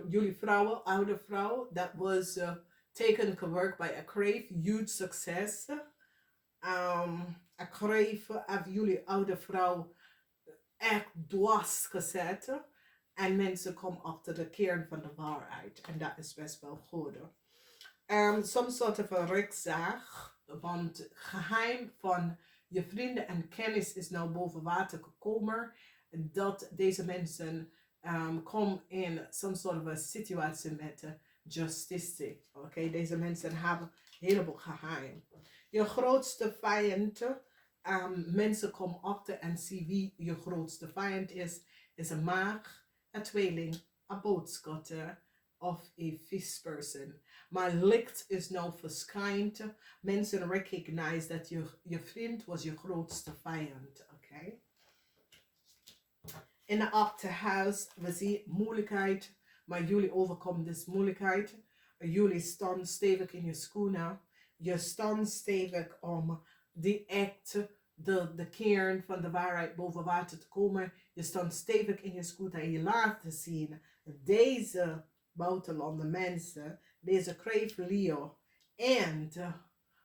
Jullie vrouwen, oude vrouw, that was taken to work by a Crave, huge succes. A Crave heeft jullie oude vrouw echt dwars gezet. En mensen komen achter de kern van de waarheid. En dat is best wel goed. Some sort of a rechtszaak. Want het geheim van je vrienden en kennis is nou boven water gekomen. Dat deze mensen komen in some sort of a situatie met justitie. Oké, deze mensen hebben een heleboel geheim. Je grootste vijand, mensen komen achter en zien wie je grootste vijand is een maag, een tweeling, een boodschatter of een visperson. Maar licht is nou verschijnt. Mensen recognize dat je vriend was je grootste vijand. Oké. In de achterhuis, we zien moeilijkheid, maar jullie overkomen deze moeilijkheid. Jullie staan stevig in je schoenen. Je staat stevig om de kern van de waarheid boven water te komen. Je staat stevig in je schoenen en je laat zien deze buitenlandse mensen, deze crave Leo and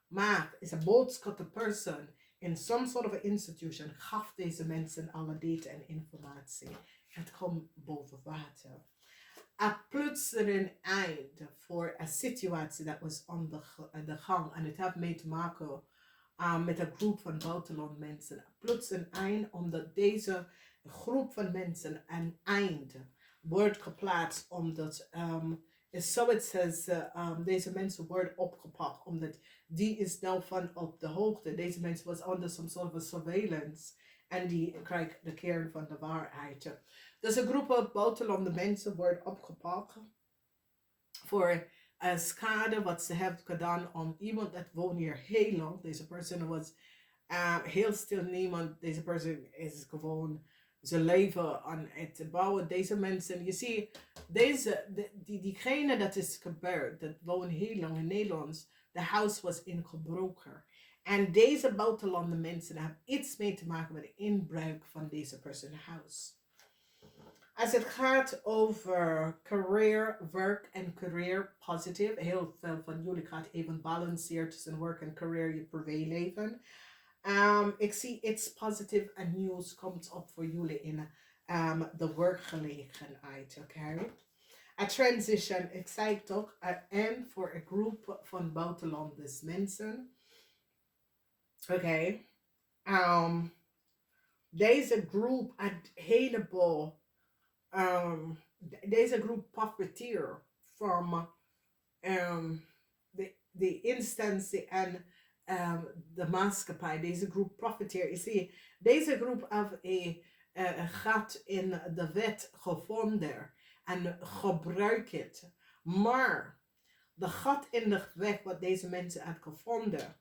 Maag is a boodschapper person in some sort of institution, gaf deze mensen alle data en informatie. Het komt boven water. A plotseling eind voor een situatie dat was aan de gang. En het heeft mee te maken met een groep van buitenland mensen. Plotseling eind omdat deze groep van mensen een eind wordt geplaatst. Omdat zoiets als deze mensen worden opgepakt. Omdat die is nou van op de hoogte. Deze mensen was onder some sort of surveillance. En die krijgt de kern van de waarheid. Dus een groep buitenlandse mensen wordt opgepakt voor schade wat ze heeft gedaan aan iemand dat woont hier heel lang. Deze persoon was heel stil niemand. Deze persoon is gewoon zijn leven aan het bouwen. Deze mensen, je ziet, diegene dat is gebeurd, dat woont heel lang in Nederland, de huis was ingebroken. En deze buitenlandse mensen hebben iets mee te maken met de inbreuk van deze persoon huis. Als het gaat over career, werk en career positive. Heel veel van jullie gaat even balanceren tussen werk en career, je privéleven. Ik zie iets positief en nieuws komt op voor jullie in de werkgelegenheid. Oké. A transition, ik zei het ook, en voor een groep van buitenlandse mensen. Oké. Deze groep, een heleboel. Deze groep profiteer van de instantie en de maatschappij. Deze groep profiteer. Je ziet, deze groep heeft een gat in de wet gevonden en gebruikt het. Maar de gat in de wet wat deze mensen hebben gevonden,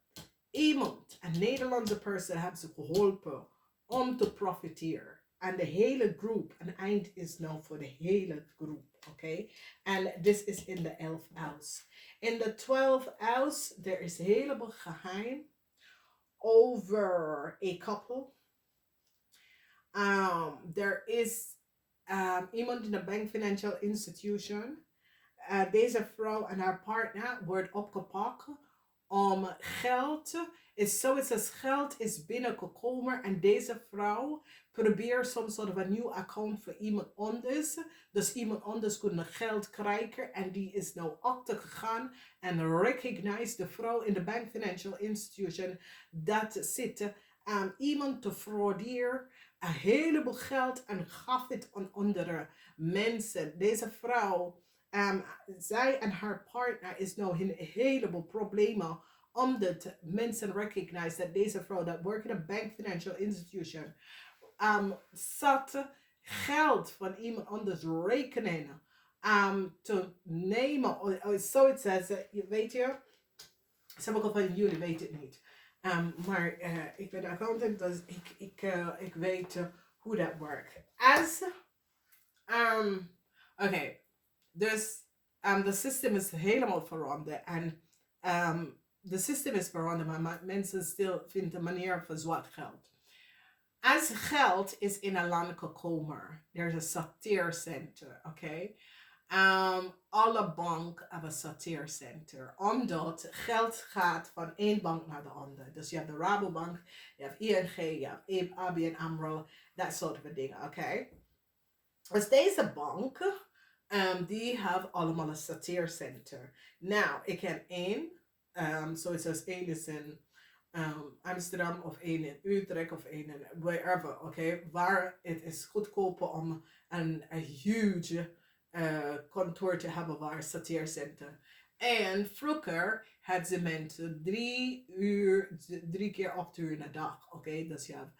iemand, een Nederlandse persoon, heeft ze geholpen om te profiteren. En de hele groep, een eind is nou voor de hele groep, oké? En dit is in de 11 house. In de 12 house, er is een heleboel geheim over a couple. Er is iemand in een bank financial institution. Deze vrouw en haar partner wordt opgepakt om geld. Is zoiets als geld is binnengekomen en deze vrouw probeert soms soort van een nieuw account voor iemand anders. Dus iemand anders kon geld krijgen en die is nou achter gegaan en recognize de vrouw in de bank financial institution dat zit iemand te frauderen, een heleboel geld en gaf het aan andere mensen. Deze vrouw, zij en haar partner is nou een heleboel problemen omdat mensen recognize dat deze vrouw dat werkt in een bank financial institution zat geld van iemand anders rekening te nemen. Zoiets als, weet je, sommige van jullie weten het niet. Maar ik ben accountant, dus ik weet hoe dat werkt. Oké, dus de systeem is helemaal veranderd en de systeem is veranderd, maar mensen still vinden een manier voor zwart geld. Als geld is in een land gekomen, er is een sorteercenter, oké? Alle banken hebben een sorteercenter, omdat geld gaat van één bank naar de andere. Dus je hebt de Rabobank, je hebt ING, je hebt ABN AMRO, dat soort van dingen, oké? Dus deze banken, die hebben allemaal een sorteercenter. Nou, ik ken één. zoals één is in Amsterdam of één in Utrecht of één in wherever, oké, waar het is goedkoper om een huge kantoor te hebben waar sorteercentrum. En vroeger hadden ze mensen 3 keer 8 uur in de dag, oké, dus je hebt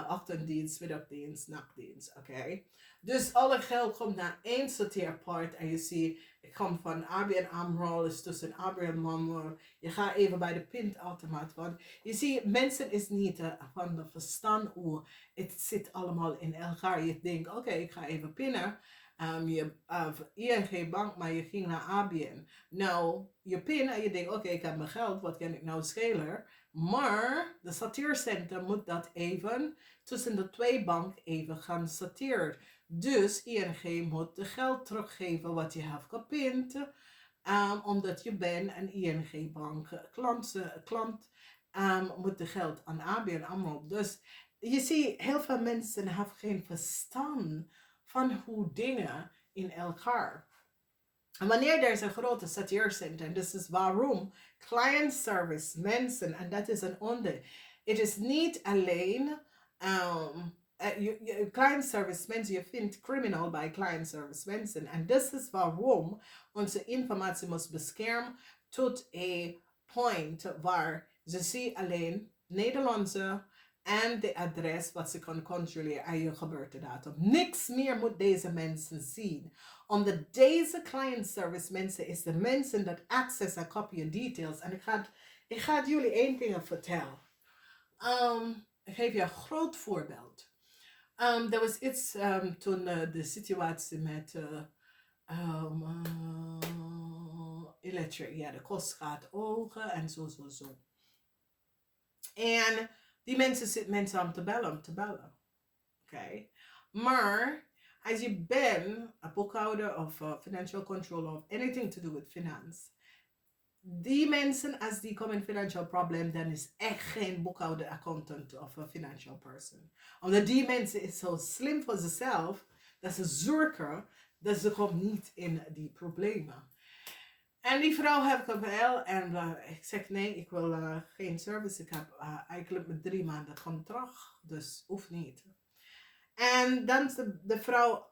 ochtenddienst, middagdienst, nachtdienst, oké. Dus alle geld komt naar één sorteerpart en je ziet, ik kom van ABN AMRO, is tussen ABN AMRO, je gaat even bij de pintautomaat, want je ziet, mensen is niet van de verstand hoe het zit allemaal in elkaar. Je denkt, oké, ik ga even pinnen. Je ING bank, maar je ging naar ABN. Nou, je pin en je denkt, oké, ik heb mijn geld, wat kan ik nou schelen? Maar de sorteercentrum moet dat even tussen de twee banken even gaan sorteren. Dus ING moet de geld teruggeven wat je hebt gepind. Omdat je bent een ING bank klant moet de geld aan ABN AMRO. Dus je ziet, heel veel mensen hebben geen verstand van hoe dingen in elkaar. En wanneer er is een grote sorteercentrum, dus is waarom client service mensen, en dat is een onder. Het is niet alleen client service mensen, je vindt criminal bij client service mensen. En dat is waarom onze informatie moet beschermen tot een point waar ze zien alleen Nederlandse en de adres wat ze kan controleren en je geboortedatum. Niks meer moet deze mensen zien. Omdat deze client service mensen is de mensen dat access en copy je details. En ik ga jullie één ding vertellen. Ik geef je een groot voorbeeld. Er was iets toen de situatie met electric, ja, de kost gaat ogen en zo. En die mensen zitten mensen om te bellen. Oké. Maar als je bent een boekhouder of financial controller of anything to do with finance, die mensen, als die komen in financial problem, dan is echt geen boekhouder, accountant of a financial person. Omdat die mensen is zo slim voor zichzelf, dat ze zorgen dat ze komt niet in die problemen. En die vrouw heb ik wel en ik zeg nee, ik wil geen service. Ik heb eigenlijk met 3 maanden contract, dus hoeft niet. En dan de vrouw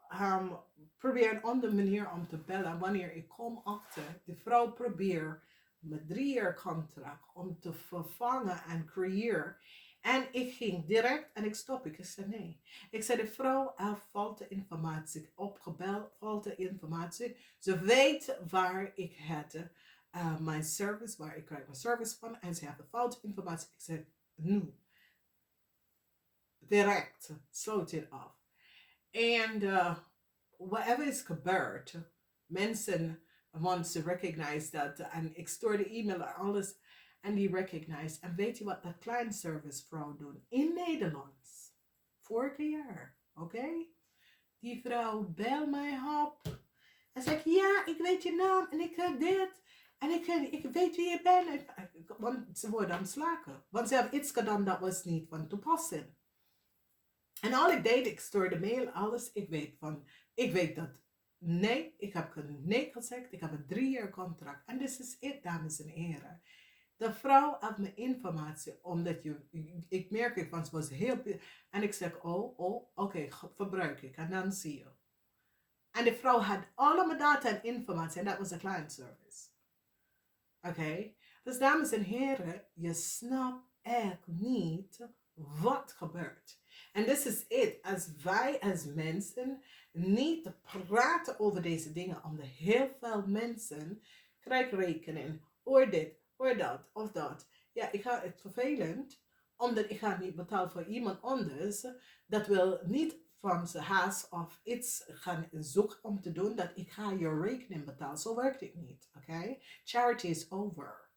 probeert een andere manier om te bellen. Wanneer ik kom achter, de vrouw probeert met 3 jaar contract om te vervangen en creëren. En ik ging direct en ik stop. Ik zei nee. Ik zei de vrouw heeft foute informatie opgebeld, foute informatie. Ze weet waar ik het, mijn service, waar ik krijg mijn service van. En ze heeft de foute informatie. Ik zei nu. Direct, sloot het af. En whatever is gebeurd, mensen want to recognize dat. En ik stuurde e-mail en alles. En die recognize. En weet je wat de client service vrouw doen? In Nederlands. Vorige jaar. Oké? Die vrouw bel mij op. En zegt, ja, ik weet je naam. En ik heb dit. En ik weet wie je bent. Want ze worden aan het slaken. Want ze hebben iets gedaan dat was niet van toepassing. En al ik deed, ik stuurde mail, alles. Ik weet dat. Nee, ik heb nee gezegd. Ik heb een 3 jaar contract. En dit is het, dames en heren. De vrouw had me informatie, omdat ik merk van, ze was heel... En ik zeg, oké, verbruik ik. En dan zie je. En de vrouw had allemaal data en informatie. En dat was de client service. Oké? Dus dames en heren, je snapt echt niet wat gebeurt. En dit is het. Als wij als mensen niet praten over deze dingen, omdat heel veel mensen krijgen rekening. Hoor dit, hoor dat, of dat. Ja, ik ga het vervelend, omdat ik ga niet betalen voor iemand anders. Dat wil niet van zijn haast of iets gaan zoeken om te doen, dat ik ga je rekening betalen. Zo werkt het niet, oké? Charity is over.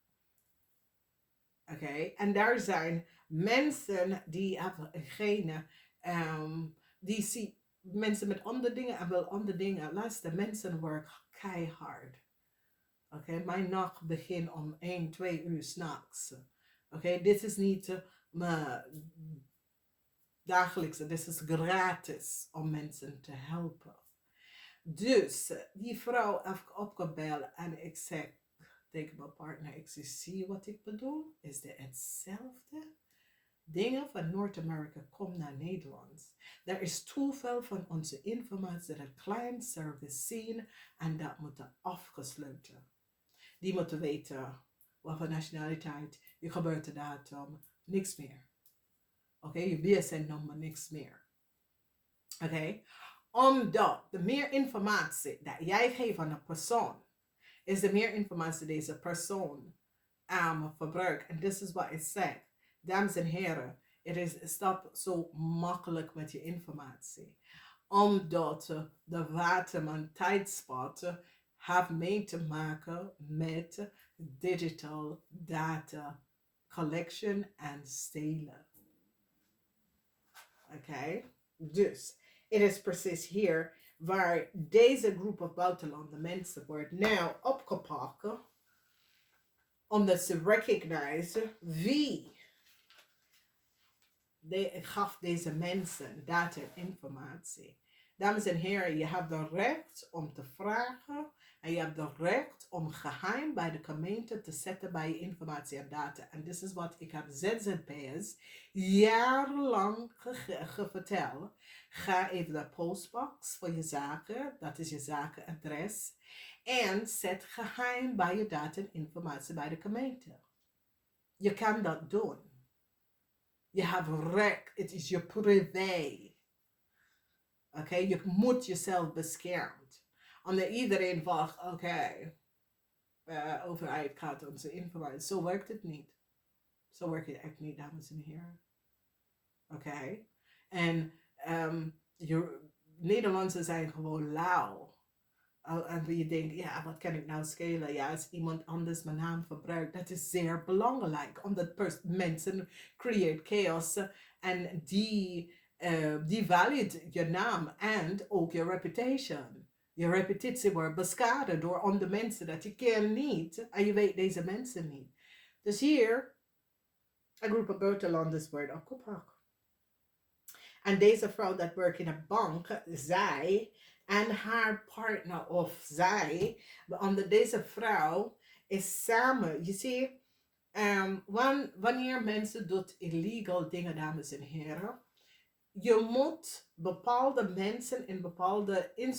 Oké? En daar zijn mensen die hebben geen, die zien mensen met andere dingen en wel andere dingen. Luister, mensen werken keihard. Oké, mijn nacht begint om 1, 2 uur 's nachts. Oké, dit is niet mijn dagelijkse, dit is gratis om mensen te helpen. Dus die vrouw heeft opgebeld en ik zeg, tegen mijn partner. Ik zeg, zie je wat ik bedoel? Is dit hetzelfde? Dingen van Noord-Amerika komen naar Nederland. Er is toeval van onze informatie dat client service zien en dat moet afgesloten. Die moeten weten wat voor nationaliteit, je geboortedatum, niks meer. Oké, je BSN-nummer, niks meer. Oké, omdat de meer informatie dat jij geeft aan een persoon, is de meer informatie deze persoon verbruikt. En dit is wat ik zeg. Dames en heren, het is stap zo makkelijk met je informatie. Omdat de datum en tijdspatten heeft mee te maken met digital data collection en stelen. Oké, dus het is precies hier waar deze groep van buitenlandse mensen wordt nou opgepakt, omdat ze recognizen wie gaf deze mensen data en informatie. Dames en heren, je hebt het recht om te vragen en je hebt het recht om geheim bij de gemeente te zetten bij je informatie en data. En dit is wat ik heb ZZP'ers jarenlang verteld. Ga even de postbox voor je zaken, dat is je zakenadres. En zet geheim bij je data en informatie bij de gemeente. Je kan dat doen. Je hebt recht, het is je privé. Oké, je moet jezelf beschermen. Omdat iedereen wacht, oké, overheid gaat onze informatie. Zo werkt het niet. Zo werkt het echt niet, dames en heren. Oké. En Nederlanders zijn gewoon lauw. En je denkt, ja, wat kan ik nou schelen? Ja, als iemand anders mijn naam verbruikt, dat is zeer belangrijk. Omdat mensen creëren chaos en die valide je naam en ook je reputation. Je reputatie wordt beschadigd door andere mensen dat je kent niet en je weet deze mensen niet. Dus hier, een groep buitenlanders wordt opgepakt. En deze vrouw dat werkt in een bank, zij en haar partner of zij, omdat deze vrouw is samen. Je ziet, wanneer mensen doen illegal dingen, dames en heren, je moet bepaalde mensen in bepaalde instituties